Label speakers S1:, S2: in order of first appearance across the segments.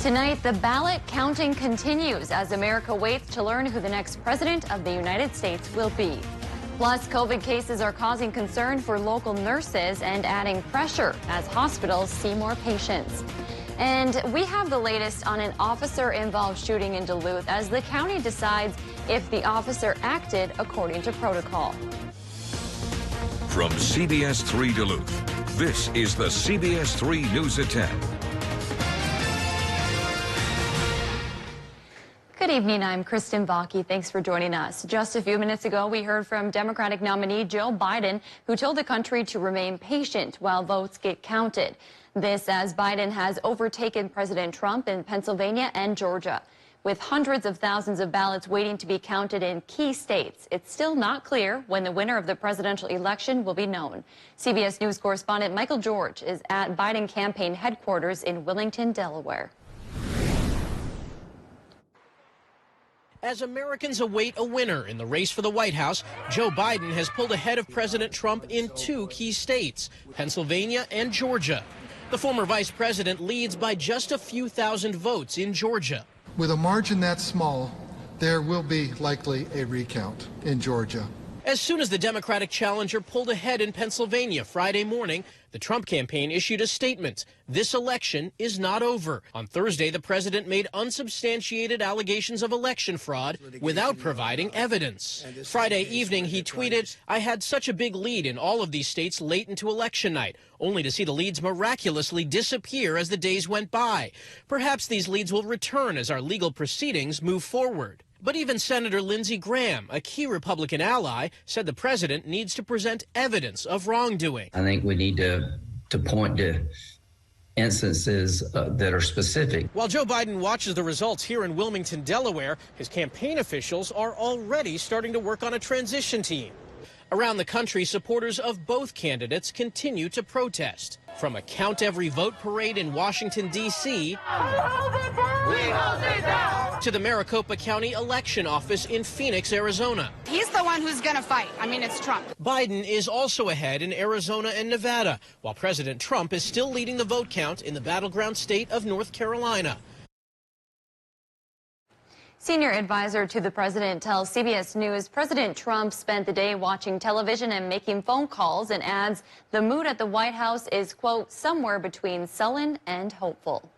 S1: Tonight, the ballot counting continues as America waits to learn who the next president of the United States will be. Plus, COVID cases are causing concern for local nurses and adding pressure as hospitals see more patients. And we have the latest on an officer-involved shooting in Duluth as the county decides if the officer acted according to protocol.
S2: From CBS3 Duluth, this is the CBS3 News at 10.
S1: Good evening, I'm Kristen Vaki. Thanks for joining us. Just a few minutes ago, we heard from Democratic nominee Joe Biden, who told the country to remain patient while votes get counted. This as Biden has overtaken President Trump in Pennsylvania and Georgia. With hundreds of thousands of ballots waiting to be counted in key states, it's still not clear when the winner of the presidential election will be known. CBS News correspondent Michael George is at Biden campaign headquarters in Wilmington, Delaware.
S3: As Americans await a winner in the race for the White House, Joe Biden has pulled ahead of President Trump in two key states, Pennsylvania and Georgia. The former vice president leads by just a few thousand votes in Georgia.
S4: With a margin that small, there will be likely a recount in Georgia.
S3: As soon as the Democratic challenger pulled ahead in Pennsylvania Friday morning, the Trump campaign issued a statement. This election is not over. On Thursday, the president made unsubstantiated allegations of election fraud without providing evidence. Friday evening, he tweeted, "I had such a big lead in all of these states late into election night, only to see the leads miraculously disappear as the days went by. Perhaps these leads will return as our legal proceedings move forward." But even Senator Lindsey Graham, a key Republican ally, said the president needs to present evidence of wrongdoing.
S5: I think we need to point to instances that are specific.
S3: While Joe Biden watches the results here in Wilmington, Delaware, his campaign officials are already starting to work on a transition team. Around the country, supporters of both candidates continue to protest. From a Count Every Vote parade in Washington, D.C., to the Maricopa County Election Office in Phoenix, Arizona.
S6: He's the one who's going to fight. I mean, it's Trump.
S3: Biden is also ahead in Arizona and Nevada, while President Trump is still leading the vote count in the battleground state of North Carolina.
S1: Senior advisor to the president tells CBS News President Trump spent the day watching television and making phone calls and adds the mood at the White House is, quote, somewhere between sullen and hopeful.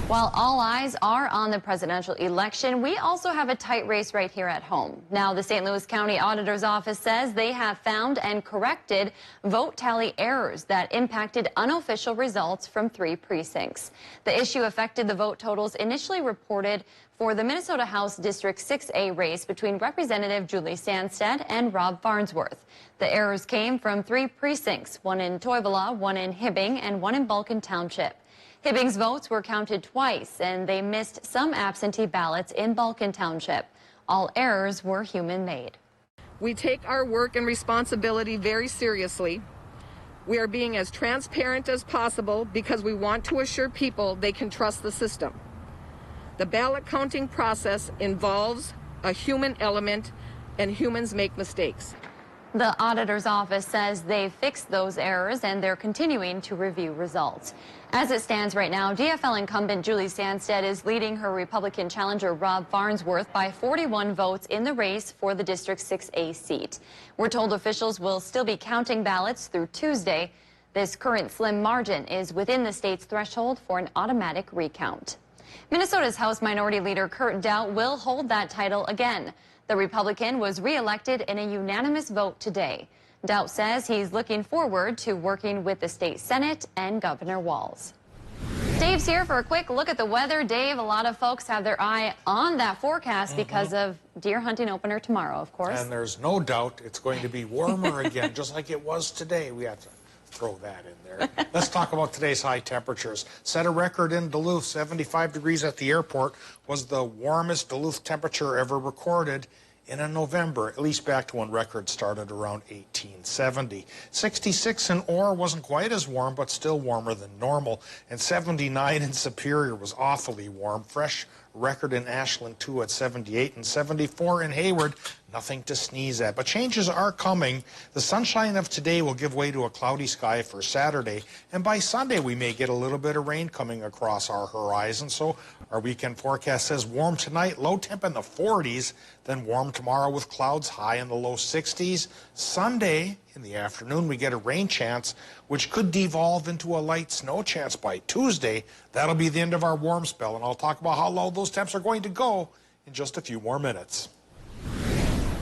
S1: While all eyes are on the presidential election, we also have a tight race right here at home. Now, the St. Louis County Auditor's Office says they have found and corrected vote tally errors that impacted unofficial results from 3 precincts. The issue affected the vote totals initially reported for the Minnesota House District 6A race between Representative Julie Sandstead and Rob Farnsworth. The errors came from 3 precincts, one in Toivola, one in Hibbing, and one in Balkan Township. Hibbing's votes were counted twice, and they missed some absentee ballots in Balkan Township. All errors were human-made.
S7: We take our work and responsibility very seriously. We are being as transparent as possible because we want to assure people they can trust the system. The ballot counting process involves a human element, and humans make mistakes.
S1: The auditor's office says they've fixed those errors and they're continuing to review results. As it stands right now, DFL incumbent Julie Sandstead is leading her Republican challenger Rob Farnsworth by 41 votes in the race for the District 6A seat. We're told officials will still be counting ballots through Tuesday. This current slim margin is within the state's threshold for an automatic recount. Minnesota's House Minority Leader Kurt Daudt will hold that title again. The Republican was reelected in a unanimous vote today. Daudt says he's looking forward to working with the state Senate and Governor Walz. Dave's here for a quick look at the weather. Dave, a lot of folks have their eye on that forecast because of deer hunting opener tomorrow, of course.
S8: And there's no doubt it's going to be warmer again, just like it was today. We have to throw that in there. Let's talk about today's high temperatures. Set a record in Duluth. 75 degrees at the airport was the warmest Duluth temperature ever recorded in a November, at least back to when records started around 1870. 66 in Orr wasn't quite as warm, but still warmer than normal. And 79 in Superior was awfully warm. Fresh record in Ashland, too, at 78, and 74 in Hayward. Nothing to sneeze at. But changes are coming. The sunshine of today will give way to a cloudy sky for Saturday. And by Sunday, we may get a little bit of rain coming across our horizon. So our weekend forecast says warm tonight, low temp in the 40s, then warm tomorrow with clouds high in the low 60s. Sunday, in the afternoon, we get a rain chance, which could devolve into a light snow chance by Tuesday. That'll be the end of our warm spell, and I'll talk about how low those temps are going to go in just a few more minutes.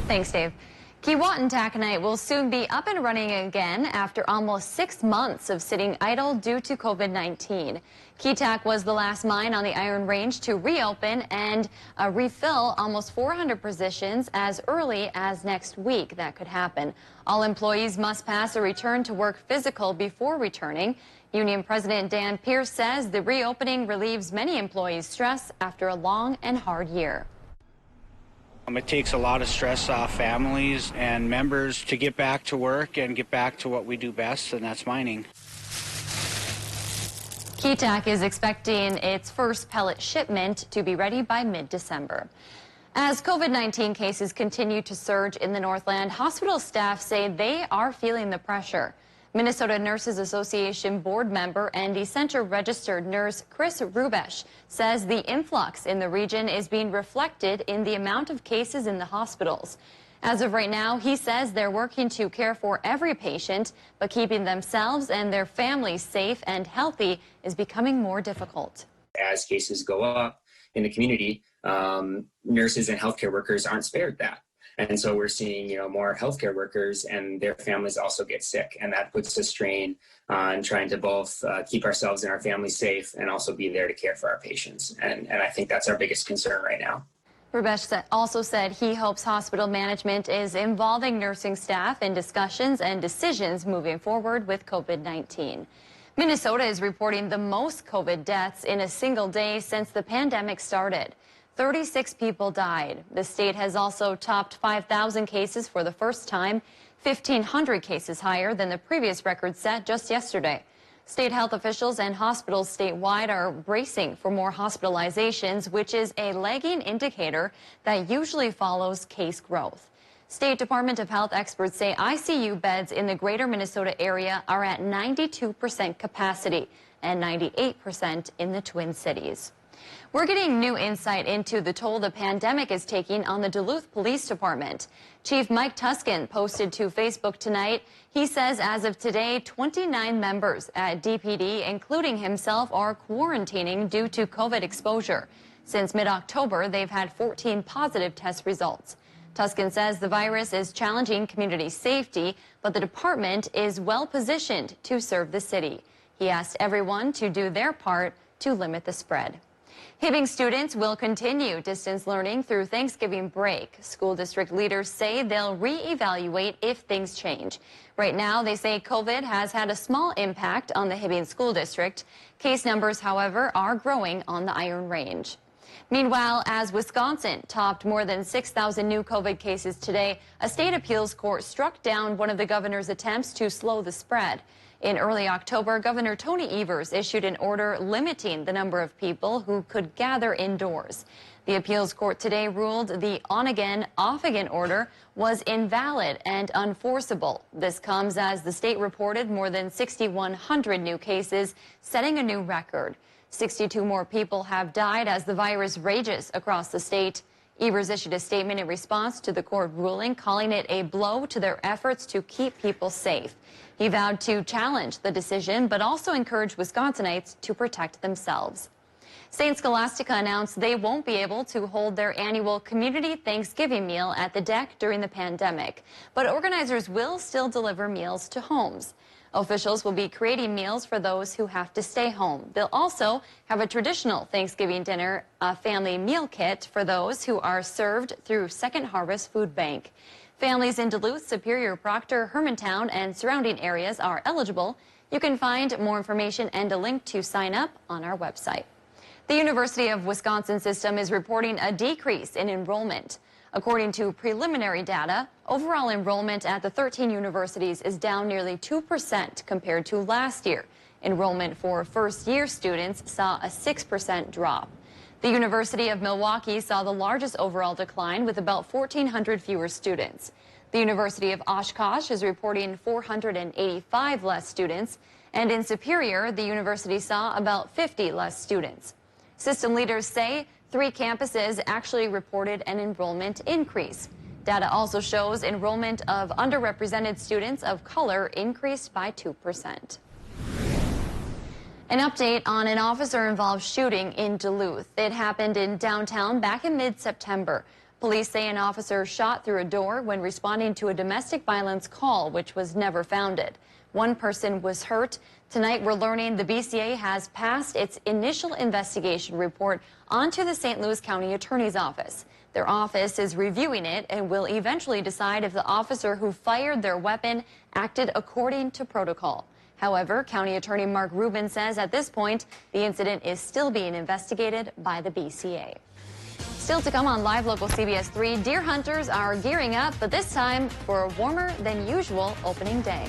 S1: Thanks, Dave. Keewatin Taconite will soon be up and running again after almost 6 months of sitting idle due to COVID-19. Keetac was the last mine on the Iron Range to reopen and refill almost 400 positions as early as next week. That could happen. All employees must pass a return to work physical before returning. Union President Dan Pierce says the reopening relieves many employees' stress after a long and hard year.
S9: It takes a lot of stress off families and members to get back to work and get back to what we do best, and that's mining.
S1: Keetac is expecting its first pellet shipment to be ready by mid-December. As COVID-19 cases continue to surge in the Northland, hospital staff say they are feeling the pressure. Minnesota Nurses Association board member and Essentia registered nurse Chris Rubesh says the influx in the region is being reflected in the amount of cases in the hospitals. As of right now, he says they're working to care for every patient, but keeping themselves and their families safe and healthy is becoming more difficult.
S10: As cases go up in the community, nurses and healthcare workers aren't spared that. And so we're seeing, more healthcare workers and their families also get sick. And that puts a strain on trying to both keep ourselves and our families safe and also be there to care for our patients. And I think that's our biggest concern right now.
S1: Rubesh also said he hopes hospital management is involving nursing staff in discussions and decisions moving forward with COVID-19. Minnesota is reporting the most COVID deaths in a single day since the pandemic started. 36 people died. The state has also topped 5,000 cases for the first time, 1,500 cases higher than the previous record set just yesterday. State health officials and hospitals statewide are bracing for more hospitalizations, which is a lagging indicator that usually follows case growth. State Department of Health experts say ICU beds in the greater Minnesota area are at 92% capacity and 98% in the Twin Cities. We're getting new insight into the toll the pandemic is taking on the Duluth Police Department. Chief Mike Tuskin posted to Facebook tonight. He says as of today, 29 members at DPD, including himself, are quarantining due to COVID exposure. Since mid-October, they've had 14 positive test results. Tuskin says the virus is challenging community safety, but the department is well positioned to serve the city. He asked everyone to do their part to limit the spread. Hibbing students will continue distance learning through Thanksgiving break. School district leaders say they'll reevaluate if things change. Right now, they say COVID has had a small impact on the Hibbing School District. Case numbers, however, are growing on the Iron Range. Meanwhile, as Wisconsin topped more than 6,000 new COVID cases today, a state appeals court struck down one of the governor's attempts to slow the spread. In early October, Governor Tony Evers issued an order limiting the number of people who could gather indoors. The appeals court today ruled the on-again, off-again order was invalid and unenforceable. This comes as the state reported more than 6,100 new cases, setting a new record. 62 more people have died as the virus rages across the state. Evers issued a statement in response to the court ruling, calling it a blow to their efforts to keep people safe. He vowed to challenge the decision, but also encouraged Wisconsinites to protect themselves. St. Scholastica announced they won't be able to hold their annual community Thanksgiving meal at the deck during the pandemic, but organizers will still deliver meals to homes. Officials will be creating meals for those who have to stay home. They'll also have a traditional Thanksgiving dinner, a family meal kit for those who are served through Second Harvest Food Bank. Families in Duluth, Superior, Proctor, Hermantown, and surrounding areas are eligible. You can find more information and a link to sign up on our website. The University of Wisconsin system is reporting a decrease in enrollment. According to preliminary data, overall enrollment at the 13 universities is down nearly 2% compared to last year. Enrollment for first-year students saw a 6% drop. The University of Milwaukee saw the largest overall decline with about 1,400 fewer students. The University of Oshkosh is reporting 485 less students, and in Superior, the university saw about 50 less students. System leaders say 3 campuses actually reported an enrollment increase. Data also shows enrollment of underrepresented students of color increased by 2%. An update on an officer-involved shooting in Duluth. It happened in downtown back in mid-September. Police say an officer shot through a door when responding to a domestic violence call, which was never founded. 1 person was hurt. Tonight, we're learning the BCA has passed its initial investigation report onto the St. Louis County Attorney's Office. Their office is reviewing it and will eventually decide if the officer who fired their weapon acted according to protocol. However, County Attorney Mark Rubin says at this point, the incident is still being investigated by the BCA. Still to come on Live Local CBS 3, deer hunters are gearing up, but this time for a warmer than usual opening day.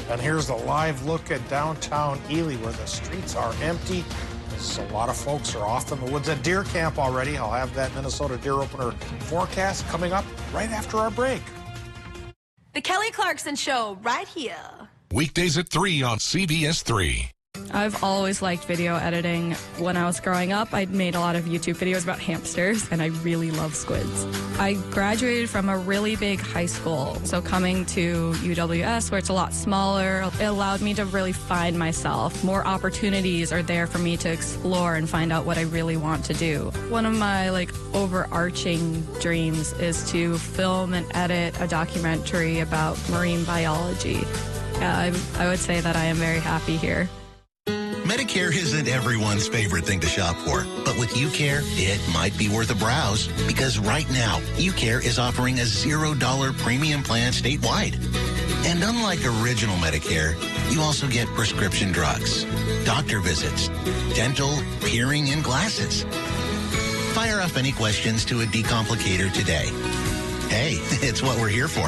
S8: And here's the live look at downtown Ely, where the streets are empty. A lot of folks are off in the woods at deer camp already. I'll have that Minnesota deer opener forecast coming up right after our break.
S11: The Kelly Clarkson Show, right here.
S2: Weekdays at 3 on CBS 3.
S12: I've always liked video editing. When I was growing up, I made a lot of YouTube videos about hamsters, and I really love squids. I graduated from a really big high school, so coming to UWS, where it's a lot smaller, it allowed me to really find myself. More opportunities are there for me to explore and find out what I really want to do. One of my overarching dreams is to film and edit a documentary about marine biology. I would say that I am very happy here.
S13: Medicare isn't everyone's favorite thing to shop for, but with UCare, it might be worth a browse because right now, UCare is offering a $0 premium plan statewide. And unlike original Medicare, you also get prescription drugs, doctor visits, dental, hearing, and glasses. Fire off any questions to a decomplicator today. Hey, it's what we're here for.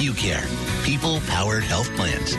S13: UCare, people-powered health plans.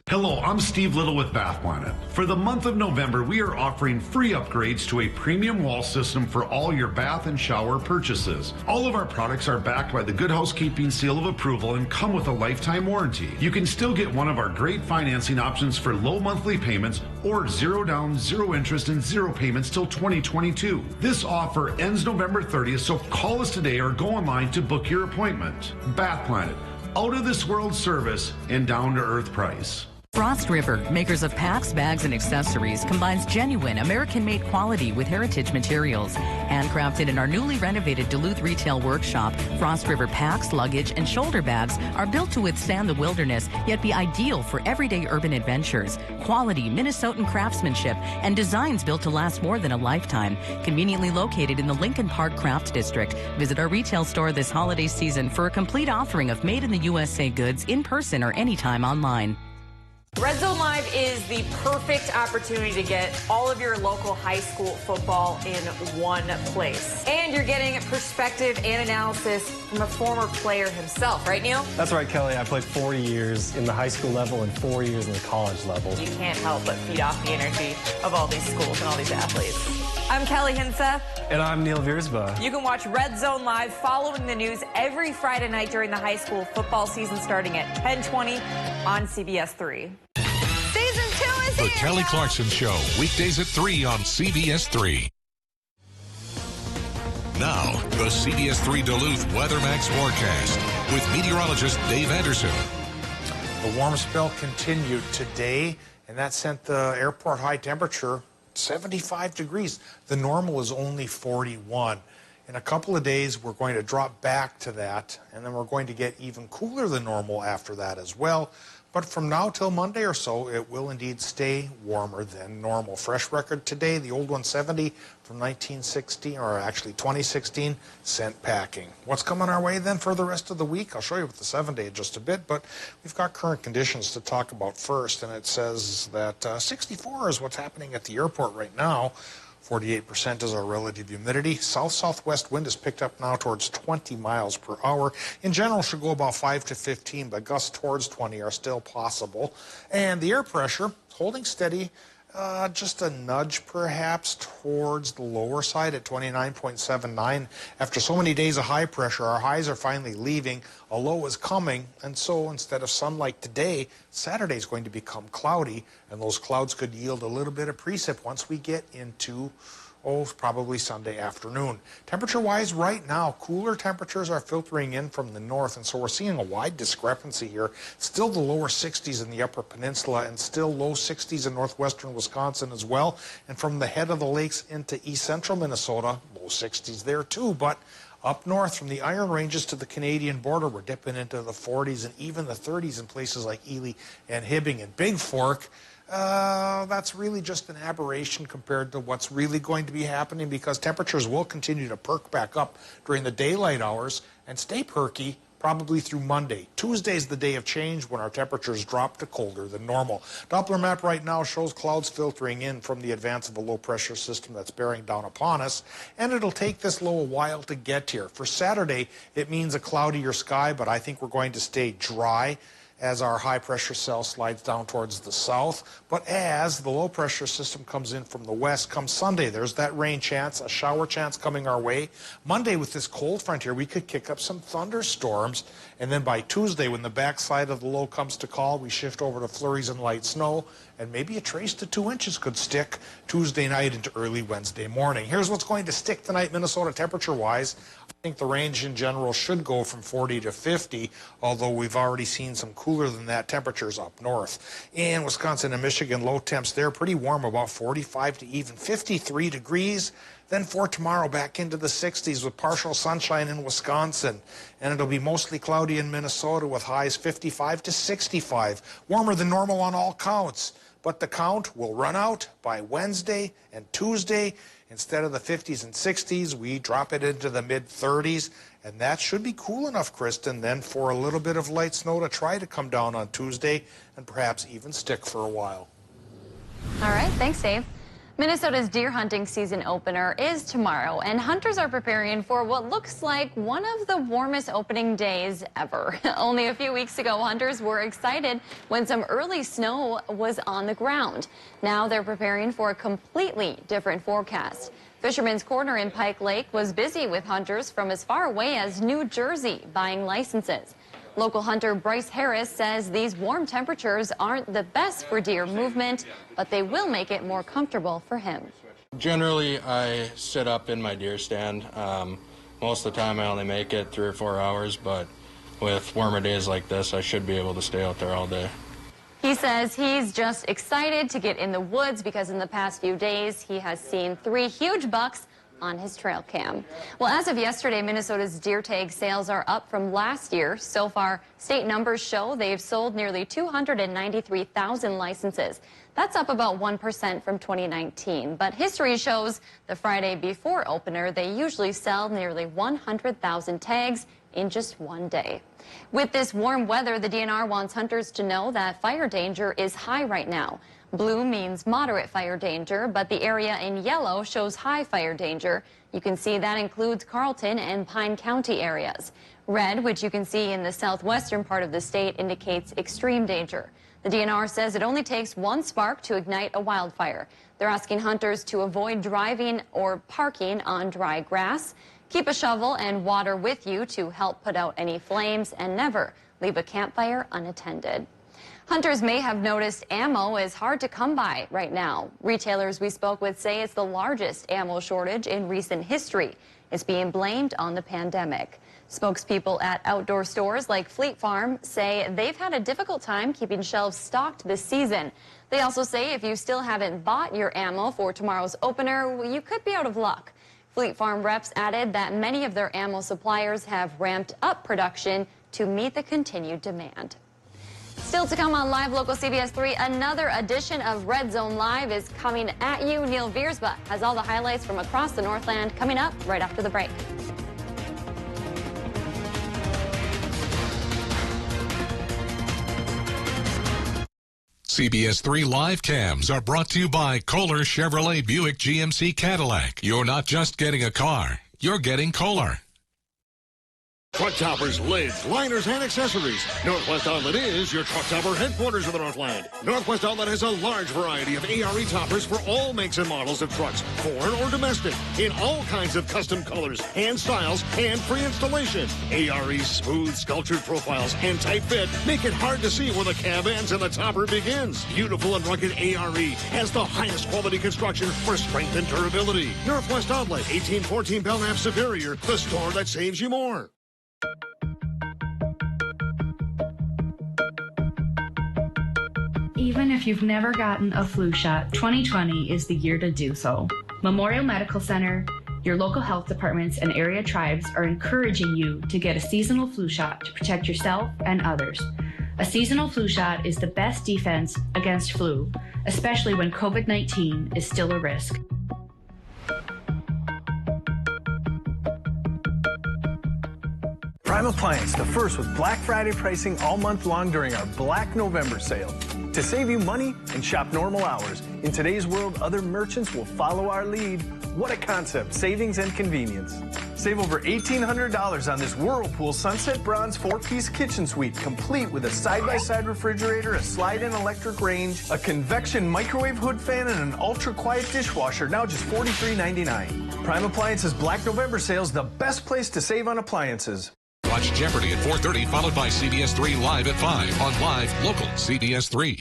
S14: Hello, I'm Steve Little with Bath Planet. For the month of November, we are offering free upgrades to a premium wall system for all your bath and shower purchases. All of our products are backed by the Good Housekeeping Seal of Approval and come with a lifetime warranty. You can still get one of our great financing options for low monthly payments or 0 down, 0 interest, and 0 payments till 2022. This offer ends November 30th, so call us today or go online to book your appointment. Bath Planet, out of this world service and down to earth price.
S15: Frost River, makers of packs, bags, and accessories, combines genuine American-made quality with heritage materials. Handcrafted in our newly renovated Duluth retail workshop, Frost River packs, luggage, and shoulder bags are built to withstand the wilderness, yet be ideal for everyday urban adventures. Quality Minnesotan craftsmanship and designs built to last more than a lifetime. Conveniently located in the Lincoln Park Crafts District. Visit our retail store this holiday season for a complete offering of made-in-the-USA goods in person or anytime online.
S16: Red Zone Live is the perfect opportunity to get all of your local high school football in one place. And you're getting perspective and analysis from a former player himself, right, Neil?
S17: That's right, Kelly. I played 4 years in the high school level and 4 years in the college level.
S16: You can't help but feed off the energy of all these schools and all these athletes. I'm Kelly Hinseth.
S17: And I'm Neil Viersba.
S16: You can watch Red Zone Live following the news every Friday night during the high school football season starting at 10:20 on CBS3.
S11: Season 2 is
S2: The
S11: here,
S2: Kelly
S11: y'all.
S2: Clarkson Show, weekdays at 3 on CBS 3. Now, the CBS 3 Duluth WeatherMax forecast with meteorologist Dave Anderson.
S8: The warm spell continued today, and that sent the airport high temperature 75 degrees. The normal is only 41. In a couple of days, we're going to drop back to that, and then we're going to get even cooler than normal after that as well. But from now till Monday or so, it will indeed stay warmer than normal. Fresh record today, the old 170 from 1916, or actually 2016, sent packing. What's coming our way then for the rest of the week? I'll show you with the 7-day in just a bit, but we've got current conditions to talk about first, and it says that 64 is what's happening at the airport right now. 48% is our relative humidity. South-southwest wind has picked up now towards 20 miles per hour. In general, should go about 5 to 15, but gusts towards 20 are still possible. And the air pressure holding steady. Just a nudge perhaps towards the lower side at 29.79. After so many days of high pressure, our highs are finally leaving. A low is coming, and so instead of sunlight today, Saturday is going to become cloudy, and those clouds could yield a little bit of precip once we get into probably Sunday afternoon. Temperature-wise, right now, cooler temperatures are filtering in from the north, and so we're seeing a wide discrepancy here. Still the lower 60s in the upper peninsula, and still low 60s in northwestern Wisconsin as well. And from the head of the lakes into east central Minnesota, low 60s there too. But up north from the Iron Ranges to the Canadian border, we're dipping into the 40s and even the 30s in places like Ely and Hibbing and Big Fork. That's really just an aberration compared to what's really going to be happening, because temperatures will continue to perk back up during the daylight hours and stay perky probably through Monday. Tuesday is the day of change when our temperatures drop to colder than normal. Doppler map right now shows clouds filtering in from the advance of a low pressure system that's bearing down upon us, and it'll take this low a while to get here. For Saturday, it means a cloudier sky, but I think we're going to stay dry as our high-pressure cell slides down towards the south. But as the low-pressure system comes in from the west, come Sunday, there's that rain chance, a shower chance coming our way. Monday, with this cold front here, we could kick up some thunderstorms. And then by Tuesday, when the backside of the low comes to call, we shift over to flurries and light snow, and maybe a trace to 2 inches could stick Tuesday night into early Wednesday morning. Here's what's going to stick tonight, Minnesota, temperature-wise. I think the range in general should go from 40 to 50, although we've already seen some cooler than that temperatures up north. In Wisconsin and Michigan, low temps there, pretty warm, about 45 to even 53 degrees. Then for tomorrow, back into the 60s with partial sunshine in Wisconsin. And it'll be mostly cloudy in Minnesota with highs 55 to 65. Warmer than normal on all counts. But the count will run out by Wednesday and Tuesday. Instead of the 50s and 60s, we drop it into the mid-30s. And that should be cool enough, Kristen, then for a little bit of light snow to try to come down on Tuesday and perhaps even stick for a while.
S1: All right, thanks, Dave. Minnesota's deer hunting season opener is tomorrow, and hunters are preparing for what looks like one of the warmest opening days ever. Only a few weeks ago, hunters were excited when some early snow was on the ground. Now they're preparing for a completely different forecast. Fisherman's Corner in Pike Lake was busy with hunters from as far away as New Jersey buying licenses. Local hunter Bryce Harris says these warm temperatures aren't the best for deer movement, but they will make it more comfortable for him.
S18: Generally, I sit up in my deer stand. Most of the time, I only make it 3 or 4 hours, but with warmer days like this, I should be able to stay out there all day.
S1: He says he's just excited to get in the woods because in the past few days, he has seen 3 huge bucks on his trail cam. Well, as of yesterday, Minnesota's deer tag sales are up from last year. So far, state numbers show they've sold nearly 293,000 licenses. That's up about 1% from 2019. But history shows the Friday before opener, they usually sell nearly 100,000 tags in just one day. With this warm weather, the DNR wants hunters to know that fire danger is high right now. Blue means moderate fire danger, but the area in yellow shows high fire danger. You can see that includes Carlton and Pine County areas. Red, which you can see in the southwestern part of the state, indicates extreme danger. The DNR says it only takes 1 spark to ignite a wildfire. They're asking hunters to avoid driving or parking on dry grass. Keep a shovel and water with you to help put out any flames, and never leave a campfire unattended. Hunters may have noticed ammo is hard to come by right now. Retailers we spoke with say it's the largest ammo shortage in recent history. It's being blamed on the pandemic. Spokespeople at outdoor stores like Fleet Farm say they've had a difficult time keeping shelves stocked this season. They also say if you still haven't bought your ammo for tomorrow's opener, you could be out of luck. Fleet Farm reps added that many of their ammo suppliers have ramped up production to meet the continued demand. Still to come on Live Local CBS 3, another edition of Red Zone Live is coming at you. Neil Viersba has all the highlights from across the Northland coming up right after the break.
S2: CBS 3 live cams are brought to you by Kohler Chevrolet Buick GMC Cadillac. You're not just getting a car, you're getting Kohler.
S19: Truck toppers, lids, liners, and accessories. Northwest Outlet is your truck topper headquarters of the Northland. Northwest Outlet has a large variety of ARE toppers for all makes and models of trucks, foreign or domestic, in all kinds of custom colors and styles and free installation. ARE's smooth, sculptured profiles and tight fit make it hard to see where the cab ends and the topper begins. Beautiful and rugged ARE has the highest quality construction for strength and durability. Northwest Outlet, 1814 Belknap Superior, the store that saves you more.
S20: Even if you've never gotten a flu shot, 2020 is the year to do so. Memorial Medical Center, your local health departments, and area tribes are encouraging you to get a seasonal flu shot to protect yourself and others. A seasonal flu shot is the best defense against flu, especially when COVID-19 is still a risk.
S21: Prime Appliance, the first with Black Friday pricing all month long during our Black November sale. To save you money and shop normal hours. In today's world, other merchants will follow our lead. What a concept, savings and convenience. Save over $1,800 on this Whirlpool Sunset Bronze 4-piece kitchen suite, complete with a side-by-side refrigerator, a slide-in electric range, a convection microwave hood fan, and an ultra-quiet dishwasher, now just $43.99. Prime Appliances Black November sales, the best place to save on appliances.
S2: Watch Jeopardy at 4:30, followed by CBS3 Live at 5 on Live Local CBS3.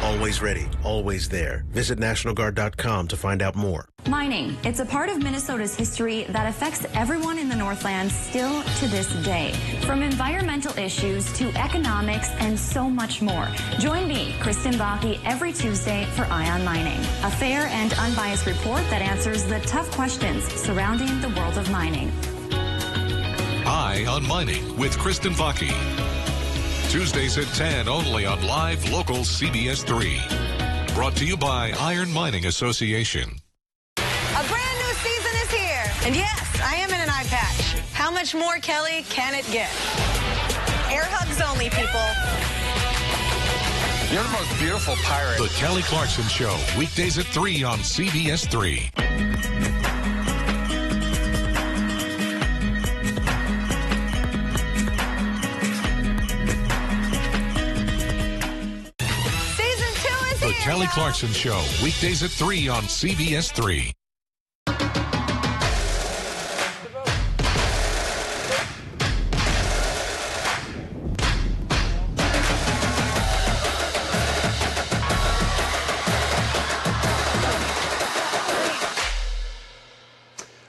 S22: Always ready, always there. Visit NationalGuard.com to find out more.
S1: Mining. It's a part of Minnesota's history that affects everyone in the Northland still to this day. From environmental issues to economics and so much more. Join me, Kristen Bakke, every Tuesday for Eye on Mining, a fair and unbiased report that answers the tough questions surrounding the world of mining.
S2: Eye on Mining with Kristen Bakke. Tuesdays at 10 only on Live Local CBS3. Brought to you by Iron Mining Association.
S11: A brand new season is here. And yes, I am in an eye patch. How much more, Kelly, can it get? Air hugs only, people.
S23: You're the most beautiful pirate.
S2: The Kelly Clarkson Show, weekdays at 3 on CBS3. The Kelly Clarkson Show, weekdays at 3 on CBS3.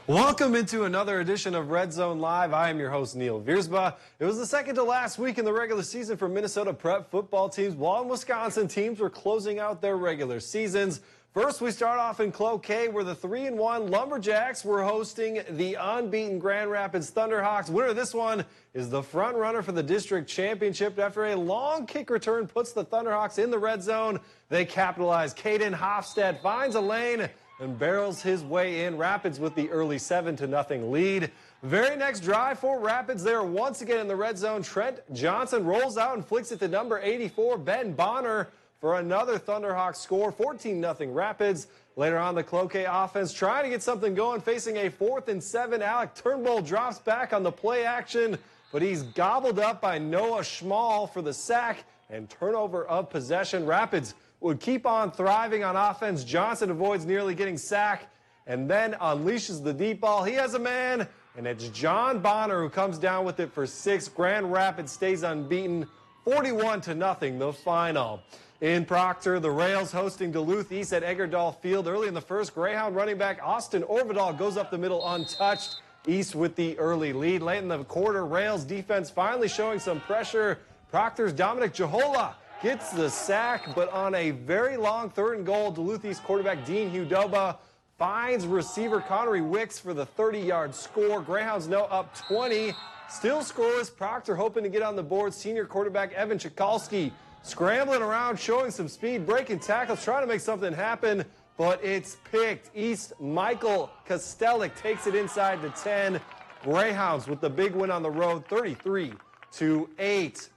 S21: Welcome into another edition of Red Zone Live. I am your host, Neil Viersba. It was the second to last week in the regular season for Minnesota prep football teams, while Wisconsin teams were closing out their regular seasons. First, we start off in Cloquet, where the 3-1 Lumberjacks were hosting the unbeaten Grand Rapids Thunderhawks. Winner of this one is the front runner for the district championship. After a long kick return puts the Thunderhawks in the red zone, they capitalize. Caden Hofstad finds a lane and barrels his way in. Rapids with the early 7-0 lead. Very next drive for Rapids, they are once again in the red zone. Trent Johnson rolls out and flicks it to number 84, Ben Bonner, for another Thunderhawks score, 14-0 Rapids. Later on, the Cloquet offense trying to get something going, facing a 4th and 7. Alec Turnbull drops back on the play action, but he's gobbled up by Noah Schmall for the sack and turnover of possession. Rapids would keep on thriving on offense. Johnson avoids nearly getting sacked and then unleashes the deep ball. He has a man, and it's John Bonner who comes down with it for 6. Grand Rapids stays unbeaten, 41-0 the final. In Proctor, the Rails hosting Duluth East at Eggerdahl Field. Early in the first, Greyhound running back Austin Orvidal goes up the middle untouched. East with the early lead. Late in the quarter, Rails defense finally showing some pressure. Proctor's Dominic Jahola gets the sack, but on a very long 3rd and goal, Duluth East quarterback Dean Hudoba finds receiver Connery Wicks for the 30-yard score. Greyhounds now up 20. Still scoreless. Proctor hoping to get on the board. Senior quarterback Evan Chikalski scrambling around, showing some speed, breaking tackles, trying to make something happen, but it's picked. East Michael Kostelik takes it inside the 10. Greyhounds with the big win on the road, 33-8.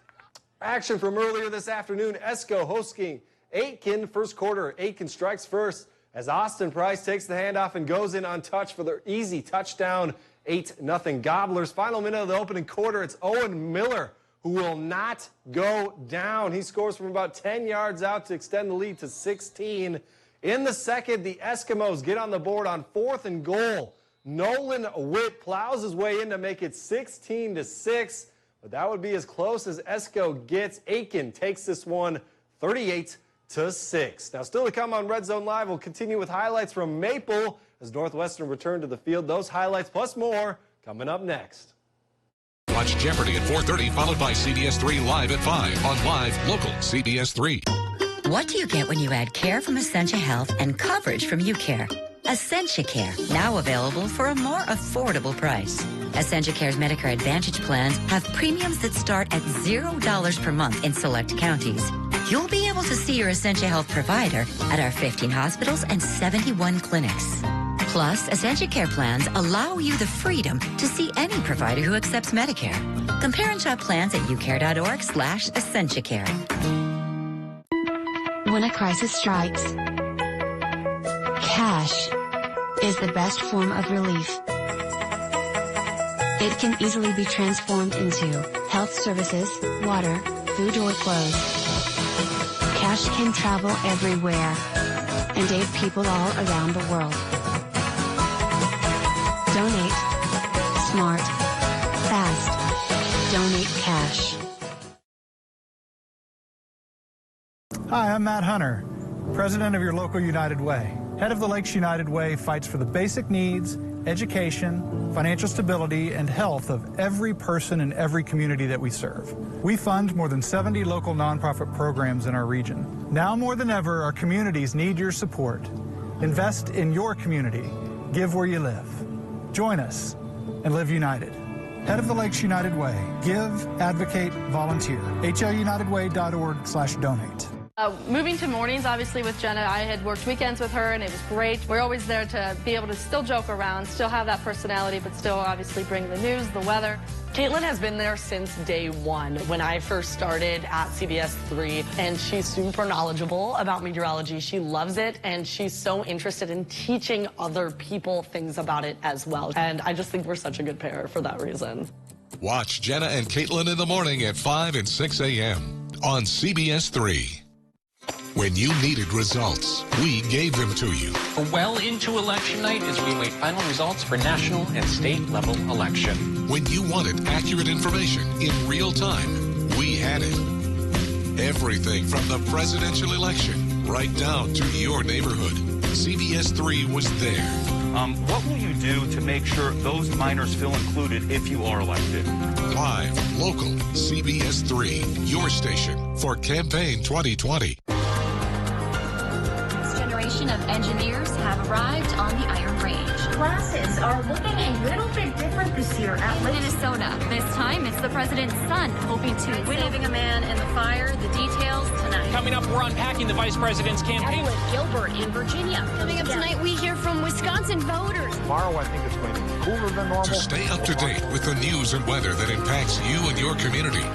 S21: Action from earlier this afternoon, Esco hosting Aitkin. First quarter, Aitkin strikes first as Austin Price takes the handoff and goes in untouched for the easy touchdown. 8-0 Gobblers. Final minute of the opening quarter, it's Owen Miller who will not go down. He scores from about 10 yards out to extend the lead to 16. In the second, the Eskimos get on the board on 4th and goal. Nolan Witt plows his way in to make it 16-6, but that would be as close as Esco gets. Aitkin takes this one 38-6. Now, still to come on Red Zone Live, we'll continue with highlights from Maple as Northwestern return to the field. Those highlights plus more coming up next.
S2: Watch Jeopardy at 4:30, followed by CBS3 Live at 5 on Live Local CBS3.
S4: What do you get when you add care from Essentia Health and coverage from UCare? Essentia Care, now available for a more affordable price. Essentia Care's Medicare Advantage plans have premiums that start at $0 per month in select counties. You'll be able to see your Essentia Health provider at our 15 hospitals and 71 clinics. Plus, Essentia Care plans allow you the freedom to see any provider who accepts Medicare. Compare and shop plans at ucare.org/EssentiaCare.
S5: When a crisis strikes, cash is the best form of relief. It can easily be transformed into health services, water, food, or clothes. Cash can travel everywhere and aid people all around the world. Donate. Smart. Fast. Donate cash.
S23: Hi, I'm Matt Hunter, president of your local United Way. Head of the Lakes United Way fights for the basic needs, education, financial stability, and health of every person in every community that we serve. We fund more than 70 local nonprofit programs in our region. Now more than ever, our communities need your support. Invest in your community. Give where you live. Join us and live united. Head of the Lakes United Way. Give, advocate, volunteer. HLUnitedWay.org/donate.
S24: Moving to mornings, obviously, with Jenna, I had worked weekends with her, and it was great. We're always there to be able to still joke around, still have that personality, but still obviously bring the news, the weather.
S25: Caitlin has been there since day one when I first started at CBS3, and she's super knowledgeable about meteorology. She loves it, and she's so interested in teaching other people things about it as well. And I just think we're such a good pair for that reason.
S2: Watch Jenna and Caitlin in the morning at 5 and 6 a.m. on CBS3. When you needed results, we gave them to you.
S26: We're well into election night as we await final results for national and state level election.
S2: When you wanted accurate information in real time, we had it. Everything from the presidential election right down to your neighborhood. CBS3 was there.
S27: What will you do to make sure those minors feel included if you are elected?
S2: Live, local, CBS3, your station for campaign 2020.
S1: Of engineers have arrived on the Iron Range.
S28: Classes are looking a little bit different this year at
S1: Minnesota. This time, it's the president's son hoping to win. Saving a man in the fire. The details tonight.
S3: Coming up, we're unpacking the vice president's campaign.
S28: Evelyn Gilbert in Virginia.
S1: Coming up tonight, we hear from Wisconsin voters.
S8: Tomorrow, I think it's going to be cooler than normal.
S2: To stay up to date with the news and weather that impacts you and your community.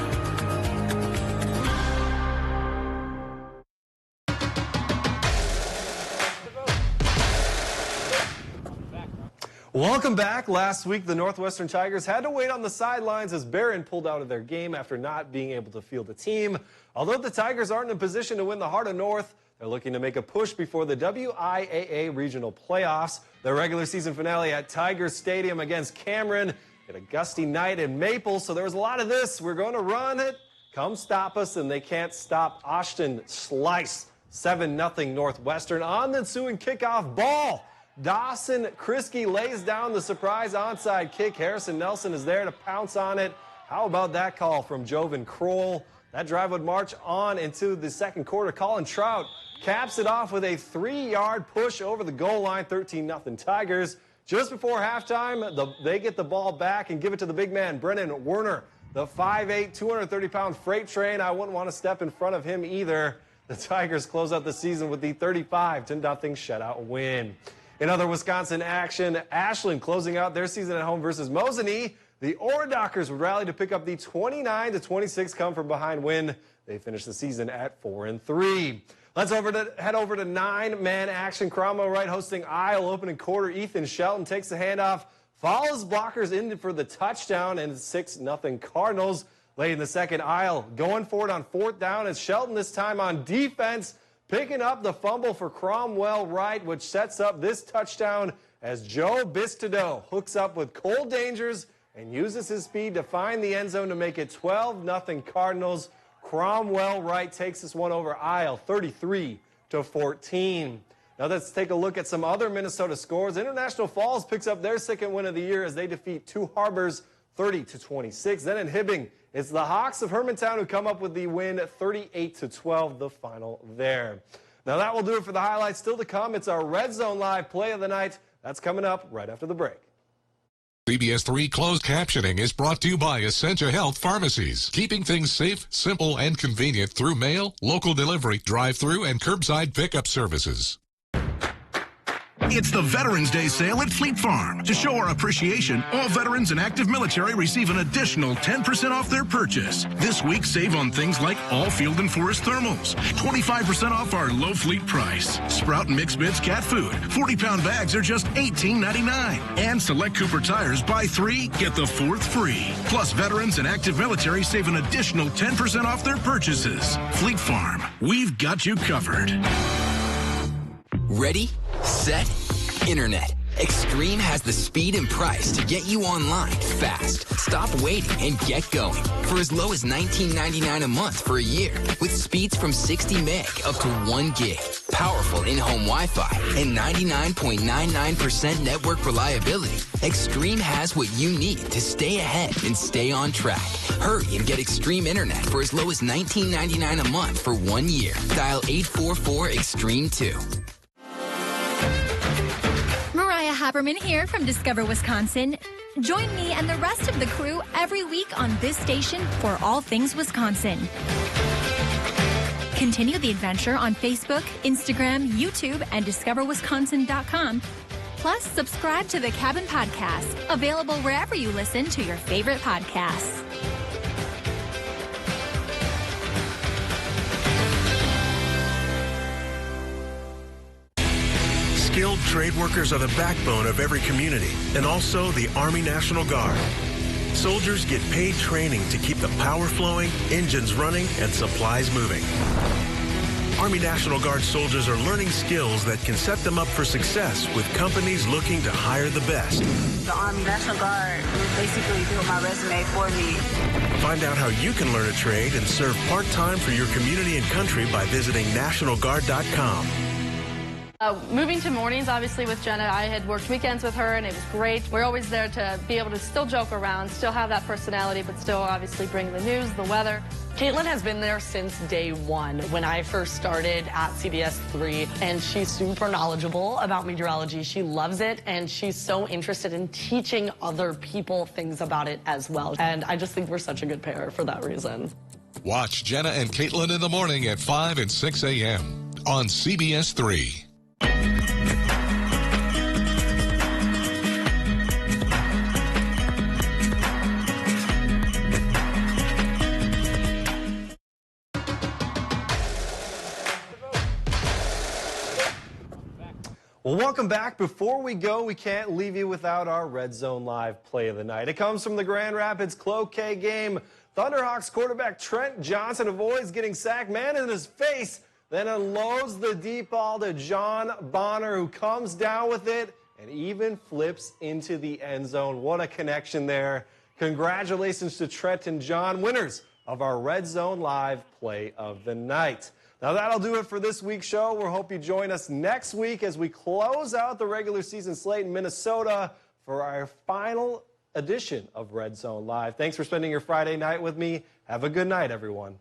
S21: Welcome back. Last week, the Northwestern Tigers had to wait on the sidelines as Barron pulled out of their game after not being able to field a team. Although the Tigers aren't in a position to win the Heart of North, they're looking to make a push before the WIAA regional playoffs. Their regular season finale at Tigers Stadium against Cameron. Had a gusty night in Maple, so there was a lot of this. We're going to run it. Come stop us, and they can't stop Ashton Slice. 7-0 Northwestern on the ensuing kickoff ball. Dawson Kriske lays down the surprise onside kick. Harrison Nelson is there to pounce on it. How about that call from Jovan Kroll? That drive would march on into the second quarter. Colin Trout caps it off with a 3-yard push over the goal line. 13-0 Tigers. Just before halftime, they get the ball back and give it to the big man, Brennan Werner. The 5'8", 230-pound freight train, I wouldn't want to step in front of him either. The Tigers close out the season with the 35-0 shutout win. In other Wisconsin action, Ashland closing out their season at home versus Mosinee. The Oradockers would rally to pick up the 29-26 come-from-behind win. They finished the season at 4-3. Let's head over to 9-man action. Cromwell Wright hosting Isle. Opening quarter, Ethan Shelton takes the handoff, follows blockers in for the touchdown, and 6-0 Cardinals. Late in the second, Isle going for it on 4th down as Shelton this time on defense, picking up the fumble for Cromwell Wright, which sets up this touchdown as Joe Bistideau hooks up with Cole Dangers and uses his speed to find the end zone to make it 12-0 Cardinals. Cromwell Wright takes this one over Isle 33-14. Now let's take a look at some other Minnesota scores. International Falls picks up their second win of the year as they defeat Two Harbors 30-26. Then in Hibbing, it's the Hawks of Hermantown who come up with the win 38-12, the final there. Now that will do it for the highlights. Still to come, it's our Red Zone Live play of the night. That's coming up right after the break.
S2: CBS3 closed captioning is brought to you by Essentia Health Pharmacies, keeping things safe, simple, and convenient through mail, local delivery, drive-through, and curbside pickup services.
S6: It's the Veterans Day sale at Fleet Farm. To show our appreciation, all veterans and active military receive an additional 10% off their purchase. This week, save on things like all Field and Forest thermals, 25% off our low fleet price. Sprout and Mixed Bits cat food, 40-pound bags are just $18.99. And select Cooper tires, buy 3, get the 4th free. Plus, veterans and active military save an additional 10% off their purchases. Fleet Farm, we've got you covered.
S7: Ready, set, internet. Extreme has the speed and price to get you online fast. Stop waiting and get going. For as low as $19.99 a month for a year. With speeds from 60 meg up to 1 gig. Powerful in-home Wi-Fi and 99.99% network reliability. Extreme has what you need to stay ahead and stay on track. Hurry and get Extreme Internet for as low as $19.99 a month for 1 year. Dial 844-EXTREME2.
S9: Haberman here from Discover Wisconsin. Join me and the rest of the crew every week on this station for all things Wisconsin. Continue the adventure on Facebook, Instagram, YouTube, and discoverwisconsin.com. Plus, subscribe to the Cabin Podcast, available wherever you listen to your favorite podcasts.
S22: Skilled trade workers are the backbone of every community, and also the Army National Guard. Soldiers get paid training to keep the power flowing, engines running, and supplies moving. Army National Guard soldiers are learning skills that can set them up for success with companies looking to hire the best.
S10: The Army National Guard basically built my resume for me.
S22: Find out how you can learn a trade and serve part-time for your community and country by visiting nationalguard.com.
S24: Moving to mornings, obviously, with Jenna, I had worked weekends with her, and it was great. We're always there to be able to still joke around, still have that personality, but still obviously bring the news, the weather.
S25: Caitlin has been there since day one when I first started at CBS3, and she's super knowledgeable about meteorology. She loves it, and she's so interested in teaching other people things about it as well. And I just think we're such a good pair for that reason.
S2: Watch Jenna and Caitlin in the morning at 5 and 6 a.m. on CBS3.
S21: Well, welcome back. Before we go, we can't leave you without our Red Zone Live play of the night. It comes from the Grand Rapids Cloquet game. Thunderhawks quarterback Trent Johnson avoids getting sacked, man in his face, then unloads the deep ball to John Bonner, who comes down with it and even flips into the end zone. What a connection there. Congratulations to Trent and John, winners of our Red Zone Live play of the night. Now that'll do it for this week's show. We hope you join us next week as we close out the regular season slate in Minnesota for our final edition of Red Zone Live. Thanks for spending your Friday night with me. Have a good night, everyone.